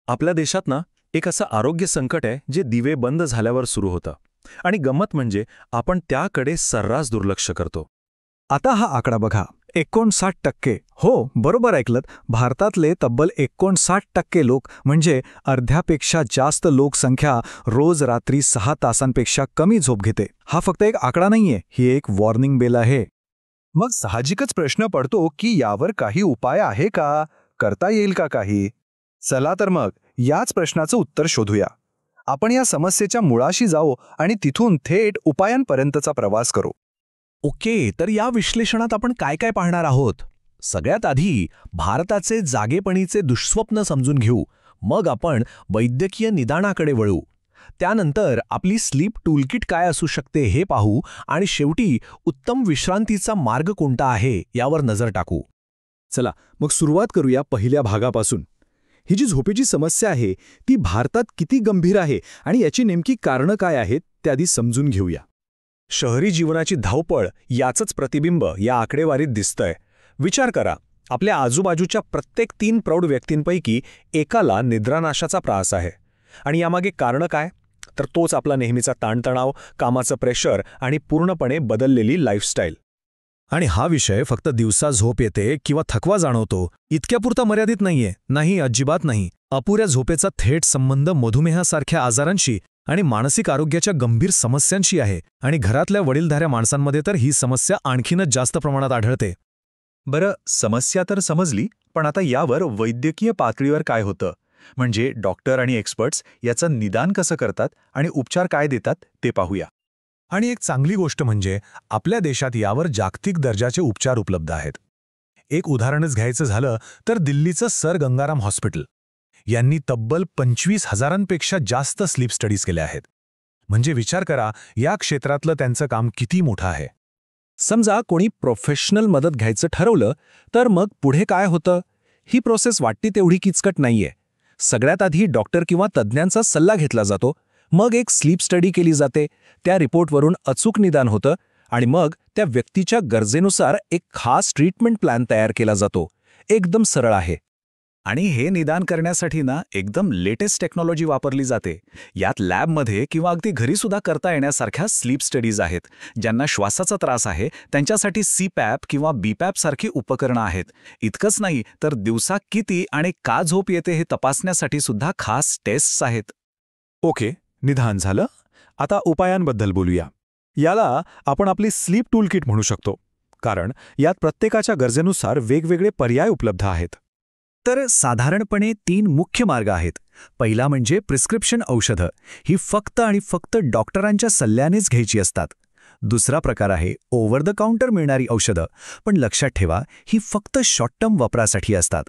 आपल्या देशात ना एक असं आरोग्य संकट आहे जे दिवे बंद झाल्यावर सुरू होतं. आणि गंमत म्हणजे आपण त्याकडे सर्रास दुर्लक्ष करतो. आता हा आकडा बघा, 59%. हो, बरोबर ऐकलत. भारतातले तब्बल 59% लोक म्हणजे अर्ध्यापेक्षा जास्त लोकसंख्या रोज रात्री 6 तासांपेक्षा कमी झोप घेते. हा फक्त एक आकडा नाहीये, ही एक वॉर्निंग बेल आहे. मग साहजिकच प्रश्न पडतो की यावर काही उपाय आहे का? करता येईल का काही? चला तर मग याच प्रश्नाचं उत्तर शोधूया. आपण या समस्येच्या मुळाशी जाऊ आणि तिथून थेट उपायांपर्यंतचा प्रवास करू. ओके, तर या विश्लेषणात आपण काय काय पाहणार आहोत? सगळ्यात आधी भारताचे जागेपणीचे दुःस्वप्न समजून घेऊ. मग आपण वैद्यकीय निदानाकडे वळू. त्यानंतर आपली स्लीप टूलकिट काय असू शकते हे पाहू आणि शेवटी उत्तम विश्रांतीचा मार्ग कोणता आहे यावर नजर टाकू. चला मग सुरुवात करूया पहिल्या भागापासून. ही जी झोपेची समस्या आहे ती भारतात किती गंभीर आहे आणि याची नेमकी कारणं काय आहेत ते आधी समजून घेऊया. शहरी जीवनाची धावपळ याचंच प्रतिबिंब या आकडेवारीत दिसतंय. विचार करा, आपल्या आजूबाजूच्या प्रत्येक 3 प्रौढ व्यक्तींपैकी एकाला निद्रानाशाचा त्रास आहे. आणि यामागे कारणं काय? तर तोच आपला नेहमीचा ताणतणाव, कामाचं प्रेशर आणि पूर्णपणे बदललेली लाईफस्टाईल. आणि हा विषय फक्त दिवसा झोप येते किंवा थकवा जाणवतो इतक्यापुरता मर्यादित नाहीये. नाही, अजिबात नाही. अपुऱ्या झोपेचा थेट संबंध मधुमेहासारख्या आजारांशी आणि मानसिक आरोग्याच्या गंभीर समस्यांशी आहे. आणि घरातल्या वडीलधाऱ्या माणसांमध्ये तर ही समस्या आणखीनच जास्त प्रमाणात आढळते. बरं, समस्या तर समजली, पण आता यावर वैद्यकीय पातळीवर काय होतं? म्हणजे डॉक्टर आणि एक्सपर्ट्स याचं निदान कसं करतात आणि उपचार काय देतात ते पाहूया. आणि एक चांगली गोष्ट म्हणजे आपल्या देशात यावर जागतिक दर्जाचे उपचार उपलब्ध आहेत. एक उदाहरणच घ्यायचं झालं तर दिल्लीचं सर गंगाराम हॉस्पिटल यांनी तब्बल 25,000पेक्षा जास्त स्लीप स्टडीज केल्या आहेत. म्हणजे विचार करा या क्षेत्रातलं त्यांचं काम किती मोठं आहे. समजा कोणी प्रोफेशनल मदत घ्यायचं ठरवलं तर मग पुढे काय होतं? ही प्रोसेस वाटते तेवढी किचकट नाहीये. सगळ्यात आधी डॉक्टर किंवा तज्ज्ञांचा सल्ला घेतला जातो. मग एक स्लीप स्टडी केली जाते. त्या रिपोर्टवरून अचूक निदान होतं आणि मग त्या व्यक्तीच्या गरजेनुसार एक खास ट्रीटमेंट प्लॅन तयार केला जातो. एकदम सरळ आहे. आणि हे निदान करण्यासाठी ना एकदम लेटेस्ट टेक्नॉलॉजी वापरली जाते. यात लॅबमध्ये किंवा अगदी घरीसुद्धा करता येण्यासारख्या स्लीप स्टडीज आहेत. ज्यांना श्वासाचा त्रास आहे त्यांच्यासाठी CPAP किंवा BPAP सारखी उपकरणं आहेत. इतकंच नाही तर दिवसा किती आणि का झोप येते हे तपासण्यासाठी सुद्धा खास टेस्ट्स आहेत. ओके, निदान झालं. आता उपायांबद्दल बोलूया. याला आपण आपली स्लीप टूलकिट म्हणू शकतो, कारण यात प्रत्येकाच्या गरजेनुसार वेगवेगळे पर्याय उपलब्ध आहेत. तर साधारणपणे 3 मुख्य मार्ग आहेत. पहिला म्हणजे प्रिस्क्रिप्शन औषधं. ही फक्त आणि फक्त डॉक्टरांच्या सल्ल्यानेच घ्यायची असतात. दुसरा प्रकार आहे ओव्हर द काउंटर मिळणारी औषधं, पण लक्षात ठेवा ही फक्त शॉर्ट टर्म वापरासाठी असतात.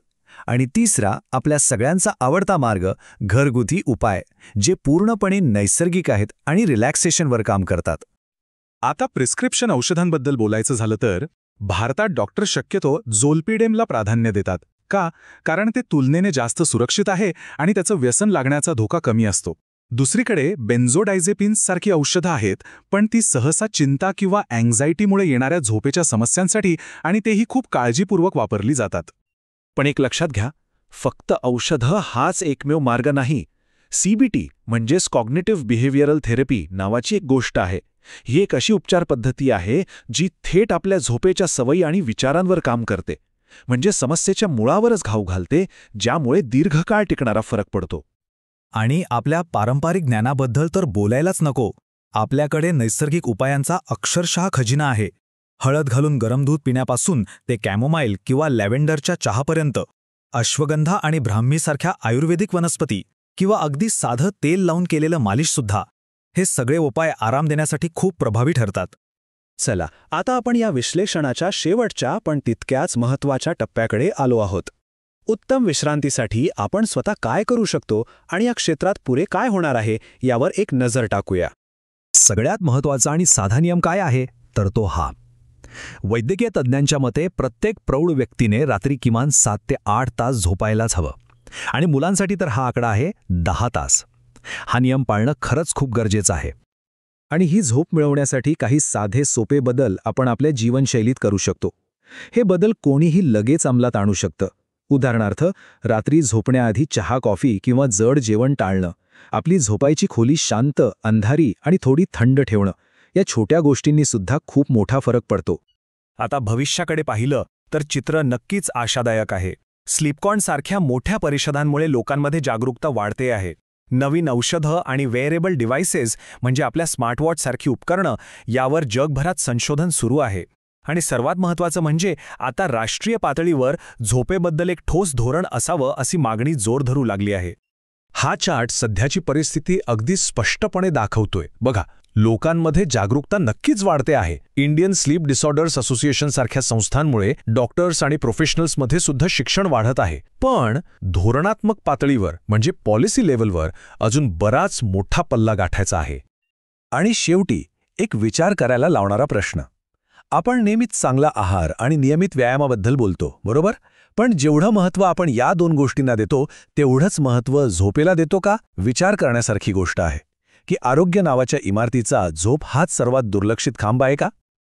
आणि तिसरा आपल्या सगळ्यांचा आवडता मार्ग घरगुती उपाय, जे पूर्णपणे नैसर्गिक आहेत आणि रिलॅक्सेशनवर काम करतात. आता प्रिस्क्रिप्शन औषधांबद्दल बोलायचं झालं तर भारतात डॉक्टर शक्यतो झोल्पिडेमला प्राधान्य देतात. का? कारण ते तुलनेने जास्त सुरक्षित आहे आणि त्याचं व्यसन लागण्याचा धोका कमी असतो. दुसरीकडे बेन्झोडायझेपिन्स सारखी औषधं आहेत, पण ती सहसा चिंता किंवा अँक्झायटीमुळे येणाऱ्या झोपेच्या समस्यांसाठी आणि तेही खूप काळजीपूर्वक वापरली जातात. पण एक लक्षात घ्या, फक्त औषधं हाच एकमेव मार्ग नाही. CBT म्हणजेच कॉग्निटिव्ह बिहेवियरल थेरपी नावाची एक गोष्ट आहे. ही एक अशी उपचार पद्धती आहे जी थेट आपल्या झोपेच्या सवयी आणि विचारांवर काम करते. म्हणजे समस्येच्या मुळावरच घाव घालते, ज्यामुळे दीर्घकाळ टिकणारा फरक पडतो. आणि आपल्या पारंपरिक ज्ञानाबद्दल तर बोलायलाच नको. आपल्याकडे नैसर्गिक उपायांचा अक्षरशः खजिना आहे. हळद घालून गरम दूध पिण्यापासून ते कॅमोमाईल किंवा लॅव्हेंडरच्या चहापर्यंत, अश्वगंधा आणि ब्राह्मीसारख्या आयुर्वेदिक वनस्पती किंवा अगदी साधं तेल लावून केलेलं मालिशसुद्धा, हे सगळे उपाय आराम देण्यासाठी खूप प्रभावी ठरतात. चला, आता आपण या विश्लेषणाच्या शेवटच्या पण तितक्याच महत्त्वाच्या टप्प्याकडे आलो आहोत. उत्तम विश्रांतीसाठी आपण स्वतः काय करू शकतो आणि या क्षेत्रात पुढे काय होणार आहे यावर एक नजर टाकूया. सगळ्यात महत्त्वाचा आणि साधा नियम काय आहे तर तो हा. वैद्यकीय तज्ज्ञांच्या मते प्रत्येक प्रौढ व्यक्तीने रात्री किमान 7 ते 8 तास झोपायलाच हवं. आणि मुलांसाठी तर हा आकडा आहे 10 तास. हा नियम पाळणं खरंच खूप गरजेचं आहे. आणि ही झोप मिळवण्यासाठी काही साधे सोपे बदल आपण आपल्या जीवनशैलीत करू शकतो. हे बदल कोणीही लगेच अंमलात आणू शकतं. उदाहरणार्थ, रात्री झोपण्याआधी चहा कॉफी किंवा जड जेवण टाळणं, आपली झोपायची खोली शांत, अंधारी आणि थोडी थंड ठेवणं, या छोट्या गोष्टींनी सुद्धा खूप मोठा फरक पडतो. आता भविष्याकडे पाहिलं तर चित्र नक्कीच आशादायक आहे. स्लीपकॉनसारख्या मोठ्या परिषदांमुळे लोकांमध्ये जागरूकता वाढते आहे. नवीन औषधं आणि वेअरेबल डिव्हायसेस म्हणजे आपल्या स्मार्टवॉचसारखी उपकरणं यावर जगभरात संशोधन सुरू आहे. आणि सर्वात महत्त्वाचं म्हणजे आता राष्ट्रीय पातळीवर झोपेबद्दल एक ठोस धोरण असावं अशी मागणी जोर धरू लागली आहे. हा चार्ट सध्याची परिस्थिती अगदी स्पष्टपणे दाखवतोय. बघा, लोकांमध्ये जागरूकता नक्कीच वाढते आहे. इंडियन स्लीप डिसऑर्डर्स असोसिएशन सारख्या संस्थांमुळे डॉक्टर्स आणि प्रोफेशनल्समध्ये सुद्धा शिक्षण वाढत आहे. पण धोरणात्मक पातळीवर म्हणजे पॉलिसी लेव्हलवर अजून बराच मोठा पल्ला गाठायचा आहे. आणि शेवटी एक विचार करायला लावणारा प्रश्न. आपण नेहमीच चांगला आहार आणि नियमित व्यायामाबद्दल बोलतो, बरोबर? पण जेवढं महत्त्व आपण या दोन गोष्टींना देतो तेवढंच महत्त्व झोपेला देतो का? विचार करण्यासारखी गोष्ट आहे की आरोग्य नावाच्या इमारतीचा झोप हाच सर्वात दुर्लक्षित खांब आहे का?